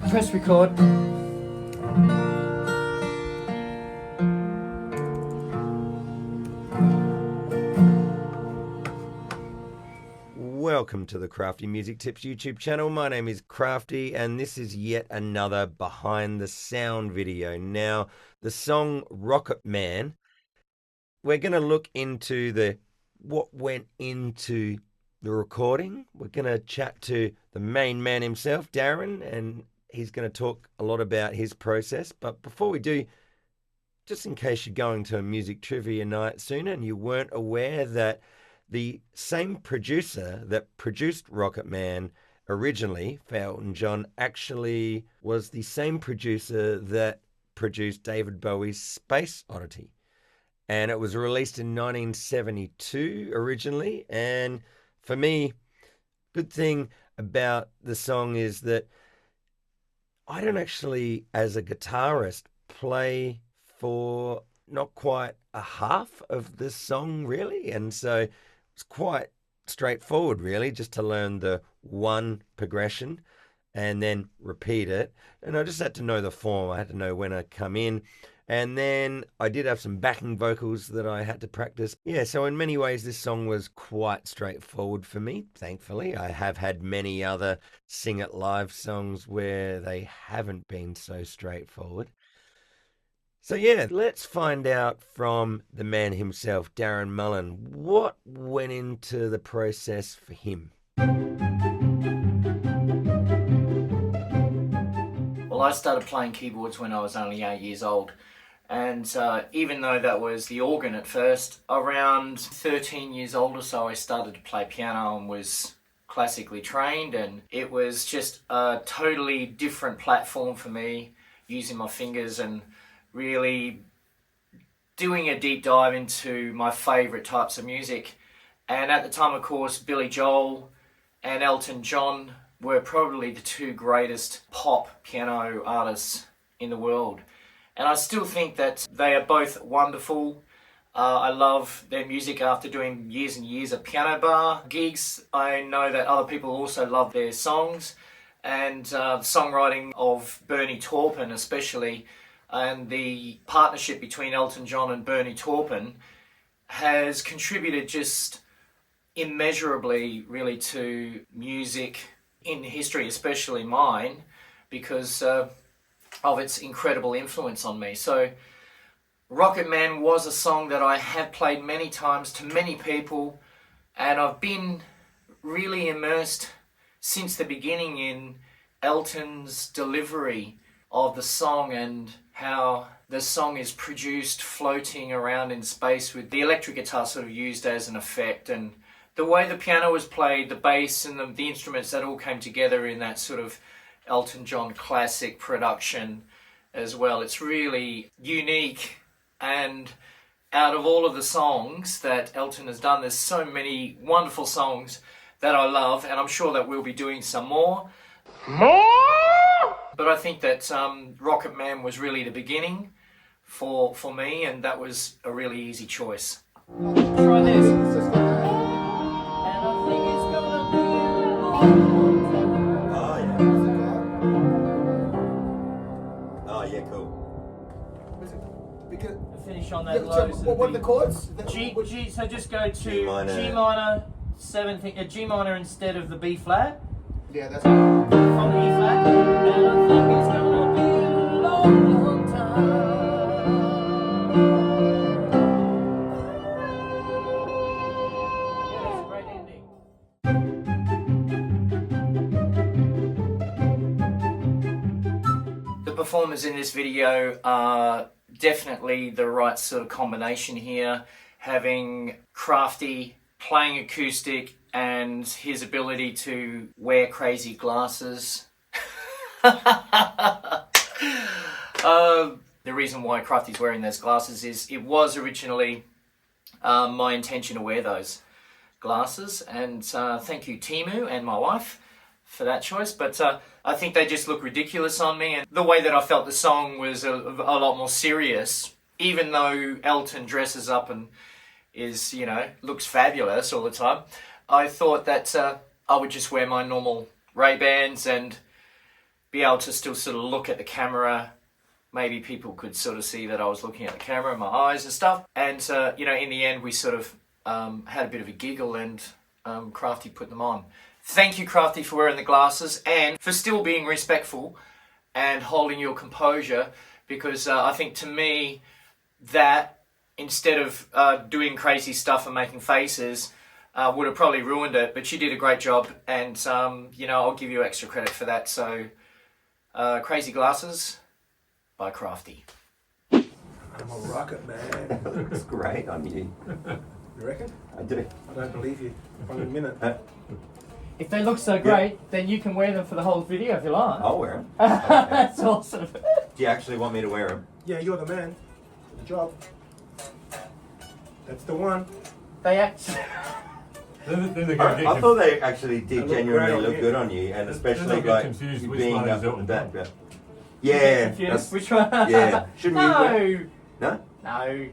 Press record. Welcome to the Crafty Music Tips YouTube channel. My name is Crafty and this is yet another behind the sound video. Now, the song Rocket Man, we're going to look into what went into the recording. We're going to chat to the main man himself, Darren, and he's going to talk a lot about his process. But before we do, just in case you're going to a music trivia night soon and you weren't aware that the same producer that produced Rocket Man originally, Elton John, actually was the same producer that produced David Bowie's Space Oddity. And it was released in 1972 originally. And for me, good thing about the song is that I don't actually, as a guitarist, play for not quite a half of the song, really. And so it's quite straightforward, really, just to learn the one progression and then repeat it. And I just had to know the form. I had to know when I come in. And then I did have some backing vocals that I had to practice. Yeah, so in many ways, this song was quite straightforward for me, thankfully. I have had many other Sing It Live songs where they haven't been so straightforward. So yeah, let's find out from the man himself, Darren Mullan, what went into the process for him. Well, I started playing keyboards when I was only 8 years old. And even though that was the organ at first, around 13 years old or so, I started to play piano and was classically trained. And it was just a totally different platform for me, using my fingers and really doing a deep dive into my favourite types of music. And at the time, of course, Billy Joel and Elton John were probably the two greatest pop piano artists in the world. And I still think that they are both wonderful. I love their music after doing years and years of piano bar gigs. I know that other people also love their songs. And the songwriting of Bernie Taupin especially, and the partnership between Elton John and Bernie Taupin has contributed just immeasurably really to music in history, especially mine, because of its incredible influence on me. So Rocket Man was a song that I have played many times to many people, and I've been really immersed since the beginning in Elton's delivery of the song and how the song is produced floating around in space with the electric guitar sort of used as an effect, and the way the piano was played, the bass and the instruments, that all came together in that sort of Elton John classic production as well. It's really unique, and out of all of the songs that Elton has done, there's so many wonderful songs that I love, and I'm sure that we'll be doing some more. But I think that Rocket Man was really the beginning for me, and that was a really easy choice. Try this. And I think it's gonna be Oh yeah, cool. finish on that low. So what are the chords? G, so just go to G minor. G minor, 7th, G minor instead of the B flat. Yeah, that's From the E flat. And I think it's gonna be a long, long time. Yeah, that's a great ending. The performers in this video are definitely the right sort of combination here, having Crafty playing acoustic and his ability to wear crazy glasses. The reason why Crafty's wearing those glasses is it was originally my intention to wear those glasses, and thank you Timu and my wife for that choice, but I think they just look ridiculous on me, and the way that I felt the song was a lot more serious, even though Elton dresses up and is, you know, looks fabulous all the time. I thought that I would just wear my normal Ray-Bans and be able to still sort of look at the camera. Maybe people could sort of see that I was looking at the camera, my eyes and stuff. And, you know, in the end, we sort of had a bit of a giggle, and Crafty put them on. Thank you, Crafty, for wearing the glasses and for still being respectful and holding your composure, because I think to me that instead of doing crazy stuff and making faces would have probably ruined it. But you did a great job, and, you know, I'll give you extra credit for that. So, Crazy Glasses by Crafty. I'm a rocket man. It looks great on you. You reckon? I do. I don't believe you. 1 minute. If they look so great, then you can wear them for the whole video if you like. I'll wear them. That's awesome. Do you actually want me to wear them? Yeah, you're the man. Good job. That's the one. They actually... I thought they actually did look genuinely great on look you. good on you, and especially Then they'll like get confused you which being one up is Elton that John. bit. Yeah. Confused? that's- Which one? Yeah. Shouldn't you wear? No. No? No.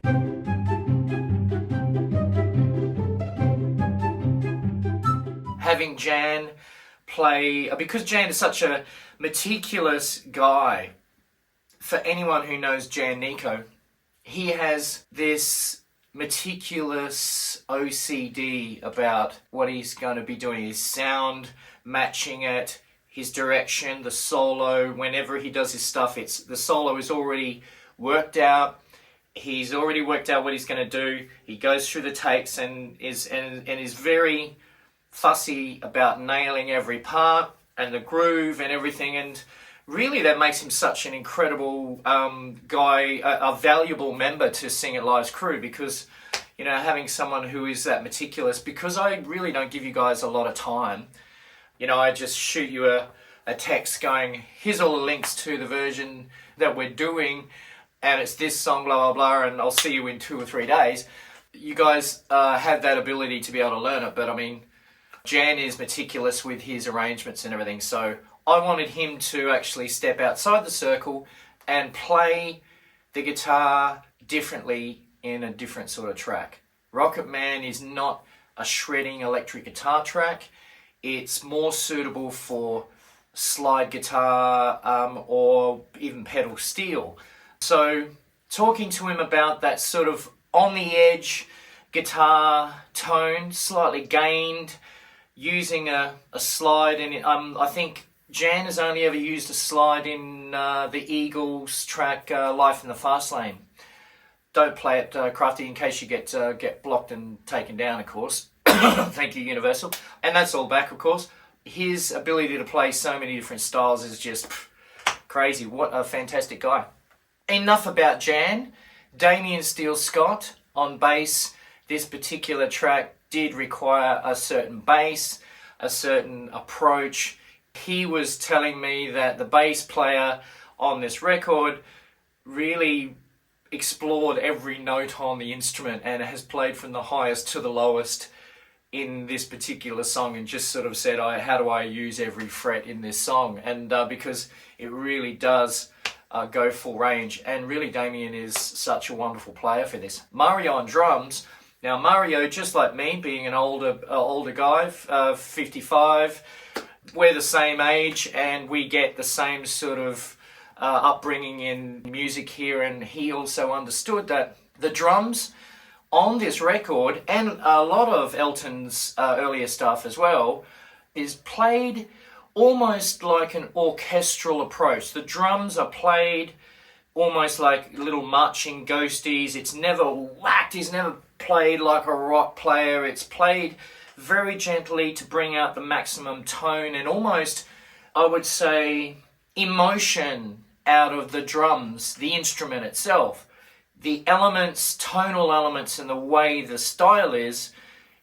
Having Jan play, because Jan is such a meticulous guy, for anyone who knows Jan Niko, he has this meticulous OCD about what he's going to be doing, his sound, matching it, his direction, the solo. Whenever he does his stuff, the solo is already worked out. He's already worked out what he's going to do. He goes through the takes and is very fussy about nailing every part and the groove and everything. And really, that makes him such an incredible guy, a valuable member to Sing It Live's crew, because, you know, having someone who is that meticulous, because I really don't give you guys a lot of time. You know, I just shoot you a text going, here's all the links to the version that we're doing, and it's this song, blah, blah, blah, and I'll see you in 2 or 3 days. You guys have that ability to be able to learn it, but I mean, Jan is meticulous with his arrangements and everything, so I wanted him to actually step outside the circle and play the guitar differently in a different sort of track. Rocket Man is not a shredding electric guitar track. It's more suitable for slide guitar or even pedal steel. So talking to him about that sort of on the edge guitar tone, slightly gained, using a slide, and I think Jan has only ever used a slide in the Eagles track Life in the Fast Lane. Don't play it, Crafty, in case you get blocked and taken down, of course. Thank you, Universal. And that's all back, of course. His ability to play so many different styles is just crazy. What a fantastic guy. Enough about Jan. Damien Steele Scott on bass. This particular track did require a certain bass, a certain approach. He was telling me that the bass player on this record really explored every note on the instrument and has played from the highest to the lowest in this particular song, and just sort of said, how do I use every fret in this song? And because it really does go full range, and really Damien is such a wonderful player for this. Mario on drums. Now Mario, just like me, being an older guy, 55, we're the same age and we get the same sort of upbringing in music here, and he also understood that the drums on this record, and a lot of Elton's earlier stuff as well, is played almost like an orchestral approach. The drums are played almost like little marching ghosties. It's never whacked, it's never played like a rock player. It's played very gently to bring out the maximum tone and almost, I would say, emotion out of the drums, the instrument itself. The elements, tonal elements, and the way the style is,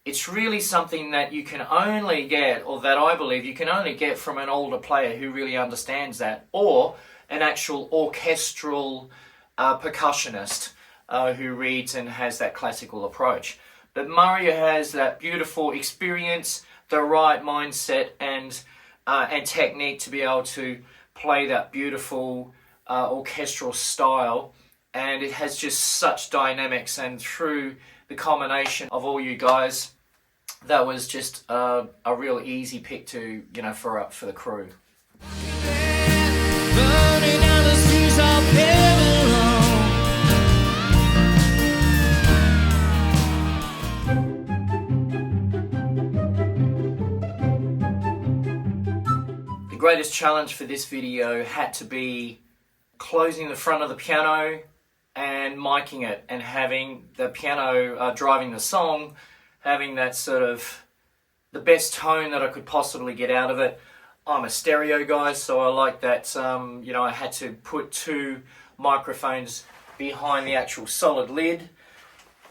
it's really something that you can only get, or that I believe you can only get from an older player who really understands that, or an actual orchestral percussionist who reads and has that classical approach. But Mario has that beautiful experience, the right mindset and technique to be able to play that beautiful orchestral style, and it has just such dynamics. And through the combination of all you guys, that was just a real easy pick to, for the crew. greatest challenge for this video had to be closing the front of the piano and miking it, and having the piano driving the song, having that sort of the best tone that I could possibly get out of it. I'm a stereo guy, so I like that, you know, I had to put 2 microphones behind the actual solid lid.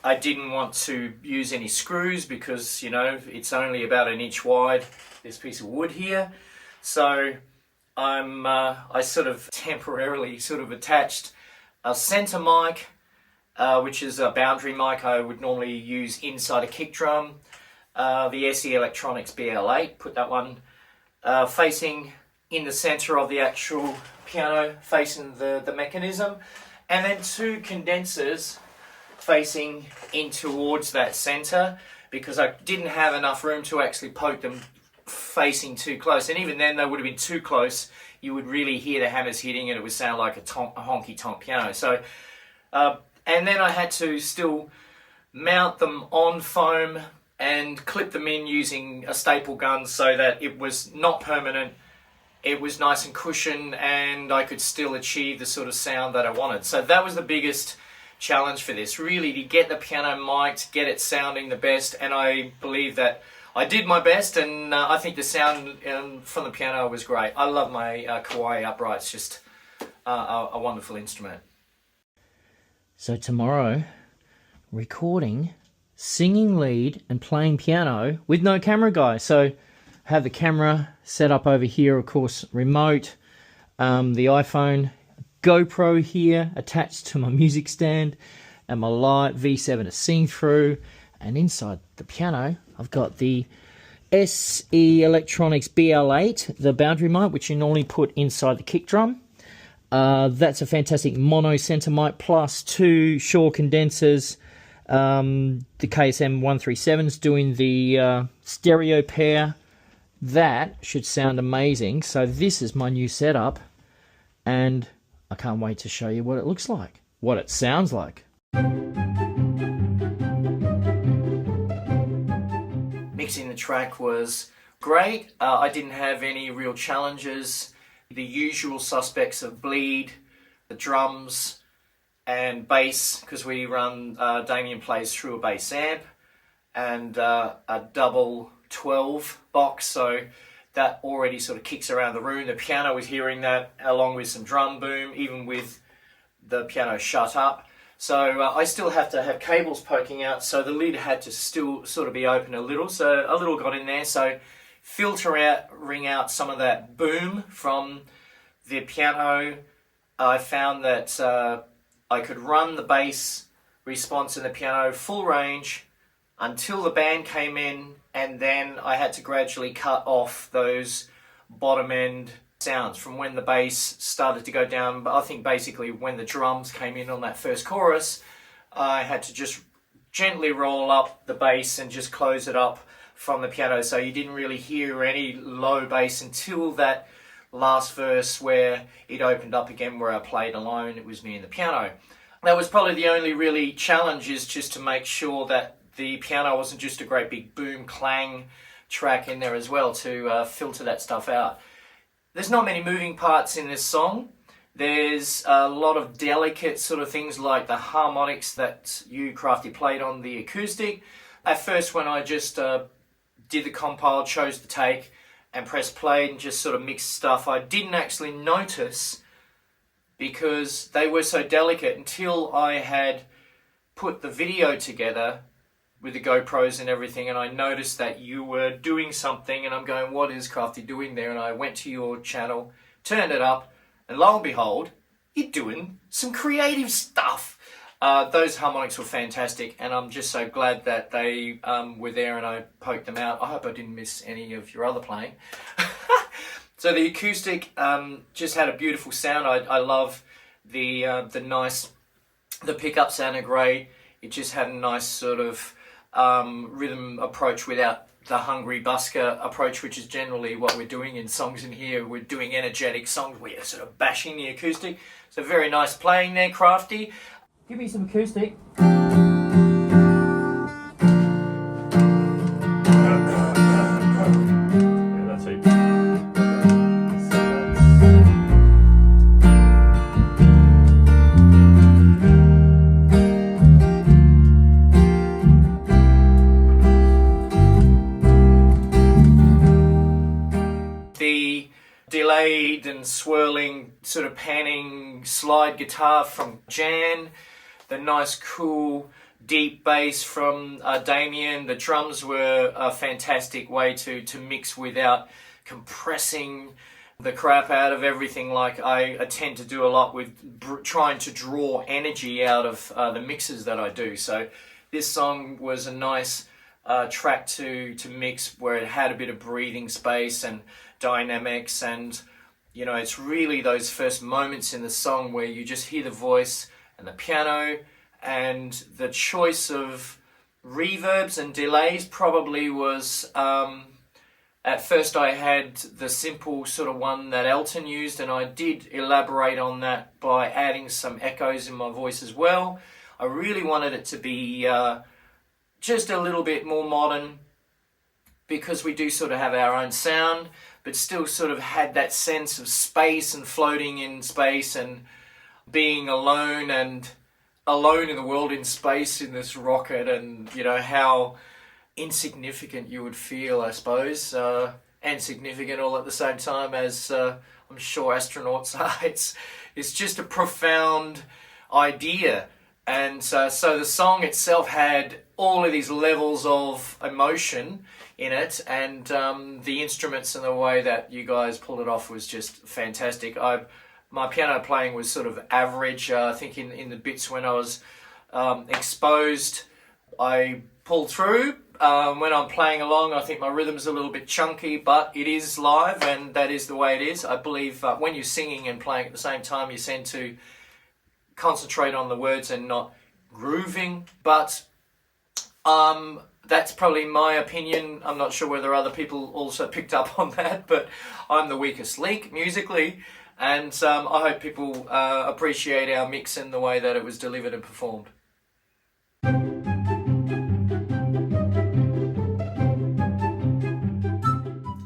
I didn't want to use any screws because, you know, it's only about 1 inch wide, this piece of wood here. So I sort of temporarily sort of attached a center mic, which is a boundary mic I would normally use inside a kick drum. The SE Electronics BL8, put that one facing in the center of the actual piano, facing the mechanism. And then 2 condensers facing in towards that center, because I didn't have enough room to actually poke them facing too close. And even then they would have been too close. You would really hear the hammers hitting and it would sound like a honky-tonk piano. So, and then I had to still mount them on foam and clip them in using a staple gun so that it was not permanent. It was nice and cushioned, and I could still achieve the sort of sound that I wanted. So that was the biggest challenge for this, really, to get the piano mic'd, get it sounding the best, and I believe that I did my best, and I think the sound from the piano was great. I love my Kawai uprights, just a wonderful instrument. So tomorrow, recording, singing lead and playing piano with no camera guy. So have the camera set up over here, of course, remote, the iPhone, GoPro here attached to my music stand, and my light V7 to sing through. And inside the piano, I've got the SE Electronics BL8, the boundary mic, which you normally put inside the kick drum. That's a fantastic mono center mic, plus 2 Shure condensers. The KSM 137's doing the stereo pair. That should sound amazing. So this is my new setup, and I can't wait to show you what it looks like, what it sounds like. Mixing the track was great. I didn't have any real challenges. The usual suspects of bleed, the drums and bass, because we run, Damien plays through a bass amp, and a double 12 box, so that already sort of kicks around the room. The piano was hearing that, along with some drum boom, even with the piano shut up. So I still have to have cables poking out, so the lid had to still sort of be open a little, so a little got in there. So ring out some of that boom from the piano. I found that I could run the bass response in the piano full range until the band came in, and then I had to gradually cut off those bottom end sounds from when the bass started to go down. But I think basically when the drums came in on that first chorus, I had to just gently roll up the bass and just close it up from the piano, so you didn't really hear any low bass until that last verse where it opened up again, where I played alone. It was me and the piano. That was probably the only really challenge, is just to make sure that the piano wasn't just a great big boom clang track in there as well, to filter that stuff out. There's not many moving parts in this song. There's a lot of delicate sort of things like the harmonics that you, Crafty, played on the acoustic. At first, when I just did the compile, chose the take and pressed play and just sort of mixed stuff, I didn't actually notice, because they were so delicate, until I had put the video together with the GoPros and everything, and I noticed that you were doing something, and I'm going, what is Crafty doing there? And I went to your channel, turned it up, and lo and behold, you're doing some creative stuff. Those harmonics were fantastic, and I'm just so glad that they were there and I poked them out. I hope I didn't miss any of your other playing. So the acoustic just had a beautiful sound. I love the pickup sounded great. It just had a nice sort of rhythm approach without the hungry busker approach, which is generally what we're doing in songs in here. We're doing energetic songs where you're sort of bashing the acoustic. So very nice playing there, Crafty. Give me some acoustic. That's it. delayed and swirling, sort of panning slide guitar from Tzan, the nice cool deep bass from Damien. The drums were a fantastic way to mix without compressing the crap out of everything like I tend to do a lot with trying to draw energy out of the mixes that I do. So this song was a nice track to mix where it had a bit of breathing space and dynamics, and you know, it's really those first moments in the song where you just hear the voice and the piano, and the choice of reverbs and delays probably was at first I had the simple sort of one that Elton used, and I did elaborate on that by adding some echoes in my voice as well. I really wanted it to be just a little bit more modern, because we do sort of have our own sound, but still sort of had that sense of space and floating in space and being alone in the world in space in this rocket, and you know how insignificant you would feel, I suppose, and significant all at the same time, as I'm sure astronauts are. It's just a profound idea. And so the song itself had all of these levels of emotion in it, and the instruments and the way that you guys pulled it off was just fantastic. My piano playing was sort of average. I think in the bits when I was exposed, I pulled through. When I'm playing along, I think my rhythm's a little bit chunky, but it is live, and that is the way it is. I believe when you're singing and playing at the same time, you tend to concentrate on the words and not grooving, but that's probably my opinion. I'm not sure whether other people also picked up on that, but I'm the weakest link musically, and I hope people appreciate our mix and the way that it was delivered and performed.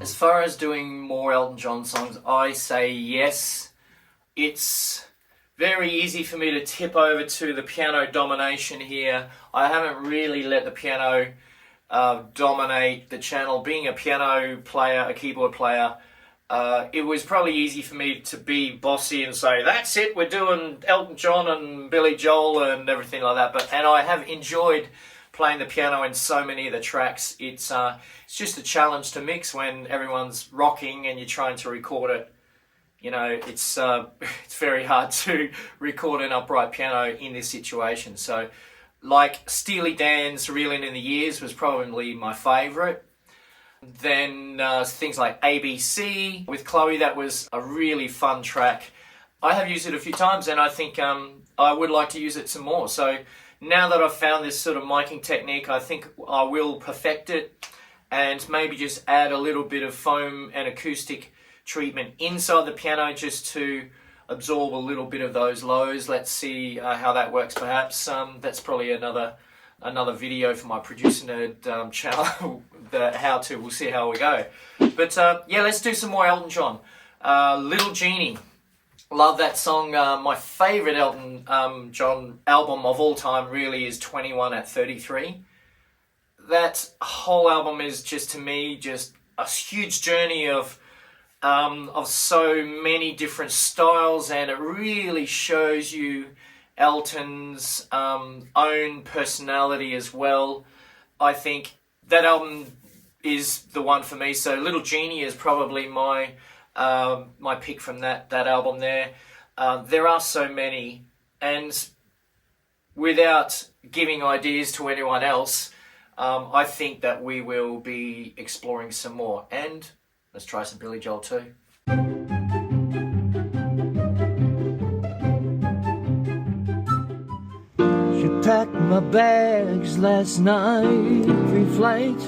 As far as doing more Elton John songs, I say yes. It's very easy for me to tip over to the piano domination here. I haven't really let the piano dominate the channel. Being a piano player, a keyboard player, it was probably easy for me to be bossy and say, that's it, we're doing Elton John and Billy Joel and everything like that. And I have enjoyed playing the piano in so many of the tracks. It's just a challenge to mix when everyone's rocking and you're trying to record it. You know, it's very hard to record an upright piano in this situation. So, like Steely Dan's Reeling in the Years was probably my favourite. Then things like ABC with Chloe, that was a really fun track. I have used it a few times, and I think I would like to use it some more. So now that I've found this sort of miking technique, I think I will perfect it and maybe just add a little bit of foam and acoustic treatment inside the piano just to absorb a little bit of those lows. Let's see how that works. Perhaps that's probably another video for my producer nerd channel. The how to. We'll see how we go. But yeah, let's do some more Elton John. Little Genie. Love that song. My favourite Elton John album of all time really is 21 at 33. That whole album is just, to me, just a huge journey of so many different styles, and it really shows you Elton's own personality as well. I think that album is the one for me. So Little Genie is probably my pick from that album there. There are so many, and without giving ideas to anyone else, I think that we will be exploring some more. And let's try some Billy Joel too. She packed my bags last night, pre-flight.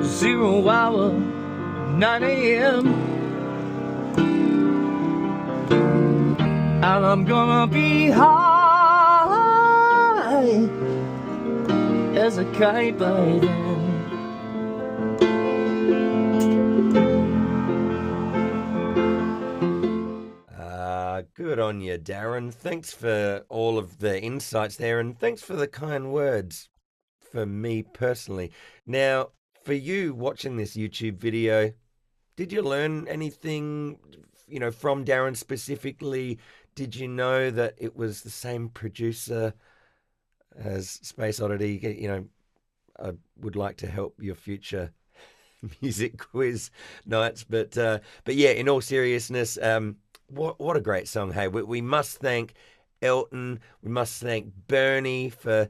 0 hour, 9 a.m. And I'm gonna be high as a kite by then. Good on you, Darren. Thanks for all of the insights there, and thanks for the kind words for me personally. Now, for you watching this YouTube video, did you learn anything, from Darren specifically? Did you know that it was the same producer as Space Oddity? I would like to help your future music quiz nights, but yeah, in all seriousness, what a great song. Hey, we must thank Elton, we must thank Bernie for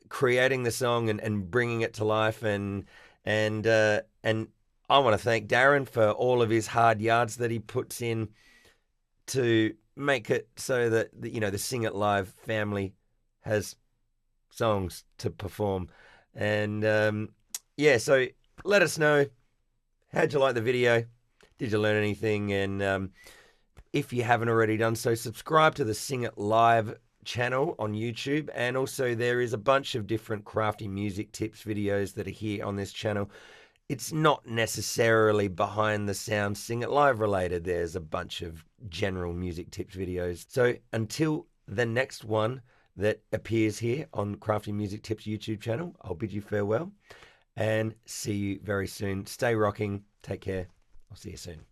creating the song and bringing it to life, and I want to thank Darren for all of his hard yards that he puts in to make it so that the Sing It Live family has songs to perform. And so let us know, how'd you like the video? Did you learn anything? And if you haven't already done so, subscribe to the Sing It Live channel on YouTube. And also there is a bunch of different crafty music tips videos that are here on this channel. It's not necessarily behind the sound Sing It Live related. There's a bunch of general music tips videos. So until the next one that appears here on Crafty Music Tips YouTube channel, I'll bid you farewell and see you very soon. Stay rocking. Take care. I'll see you soon.